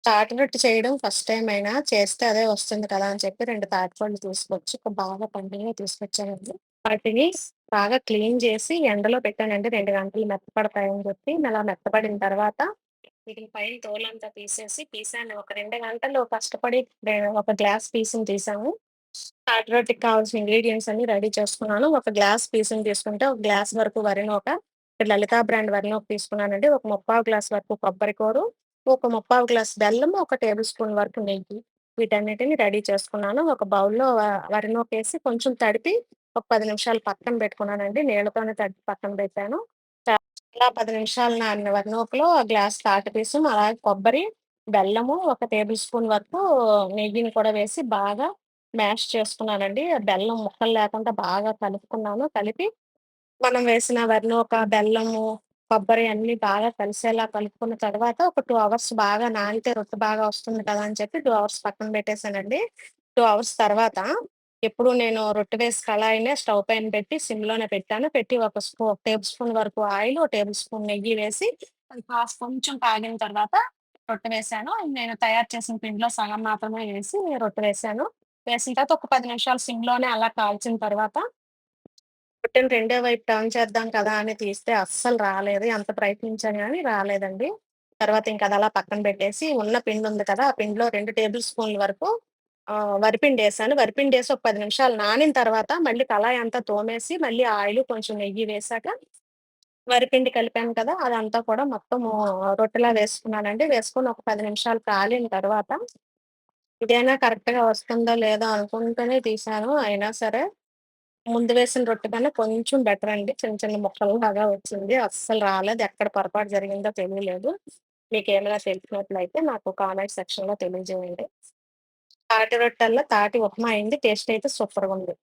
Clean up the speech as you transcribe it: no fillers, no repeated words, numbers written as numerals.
తాటి రొట్టె చేయడం ఫస్ట్ టైమ్ అయినా, చేస్తే అదే వస్తుంది కదా అని చెప్పి 2 తాటిపళ్ళు తీసుకొచ్చి, బాగా పండినవి తీసుకొచ్చానండి. వాటిని బాగా క్లీన్ చేసి ఎండలో పెట్టానండి. 2 గంటలు మెత్తపడతాయని చెప్పి. అలా మెత్తపడిన తర్వాత వీటిని పైన తోలంతా తీసాను. ఒక 2 గంటలు కష్టపడి ఒక గ్లాస్ పీసుని తీసాము. తాటి రొట్టెకి కావాల్సిన ఇంగ్రీడియెంట్స్ అన్నీ రెడీ చేసుకున్నాను. ఒక గ్లాస్ పీసుని తీసుకుంటే, ఒక గ్లాస్ వరకు వరి నూక, లలిత బ్రాండ్ వరి నూక తీసుకున్నానండి. ఒక ముప్పావు గ్లాస్ వరకు కొబ్బరి కూరు, ఒక ముప్పావు గ్లాస్ బెల్లం, ఒక టేబుల్ స్పూన్ వరకు నెయ్యి. వీటన్నిటిని రెడీ చేసుకున్నాను. ఒక బౌల్‌లో వరి నూకేసి కొంచెం తడిపి ఒక 10 నిమిషాలు పక్కన పెట్టుకున్నానండి. నీళ్ళతోనే తడిపి పక్కన పెట్టాను. అలా 10 నిమిషాలు నానిన వరి నూకలో గ్లాస్ తాటి పీసు, అలాగే కొబ్బరి, బెల్లము, ఒక టేబుల్ స్పూన్ వరకు నెయ్యిని కూడా వేసి బాగా మ్యాష్ చేసుకున్నానండి. ఆ బెల్లం ముక్కలు లేకుండా బాగా కలుపుకున్నాను. కలిపి మనం వేసిన వరి నూక, బెల్లము, కొబ్బరి అన్నీ బాగా కలిసేలా కలుపుకున్న తర్వాత ఒక 2 అవర్స్ బాగా నానితే రొట్టె బాగా వస్తుంది కదా అని చెప్పి 2 అవర్స్ పక్కన పెట్టేసానండి. 2 అవర్స్ తర్వాత ఎప్పుడు నేను రొట్టె వేసి కళాయినే స్టవ్ పైన పెట్టి సిమ్‌లోనే పెట్టాను. పెట్టి ఒక టేబుల్ స్పూన్ వరకు ఆయిల్, ఒక టేబుల్ స్పూన్ నెయ్యి వేసి అది కొంచెం కాగిన తర్వాత రొట్టె వేశాను. నేను తయారు చేసిన పిండిలో సగం మాత్రమే వేసి రొట్టె వేశాను. వేసిన తర్వాత ఒక 10 నిమిషాలు సిమ్‌లోనే అలా కాల్చిన తర్వాత రొట్టెని రెండో వైపు టర్న్ చేద్దాం కదా అని తీస్తే అస్సలు రాలేదు. ఎంత ప్రయత్నించాను గానీ రాలేదండి. తర్వాత ఇంక అదలా పక్కన పెట్టేసి ఉన్న పిండుంది కదా! ఆ పిండిలో 2 టేబుల్ స్పూన్ల వరకు వరిపిండేసాను. వరిపిండేసి ఒక 10 నిమిషాలు నానిన తర్వాత మళ్ళీ కళాయి అంతా తోమేసి మళ్ళీ ఆయిలు, కొంచెం నెయ్యి వేశాక వరిపిండి కలిపాను కదా! అదంతా కూడా మొత్తము రొట్టెలా వేసుకున్నానండి. వేసుకొని ఒక 10 నిమిషాలు కాలిన తర్వాత ఇదైనా కరెక్ట్‌గా వస్తుందో లేదో అనుకుంటూనే తీశాను. అయినా సరే ముందు వేసిన రొట్టె కన్నా కొంచెం బెటరండి. చిన్న చిన్న ముక్కల్లాగా వచ్చింది. అస్సలు రాలేదు. ఎక్కడ పొరపాటు జరిగిందో తెలియలేదు. మీకేమైనా తెలిసినట్లయితే నాకు కామెంట్ సెక్షన్‌లో తెలియజేయండి. తాటి రొట్టెల్లో తాటి ఉప్మా అయింది. టేస్ట్ అయితే సూపర్‌గుంది.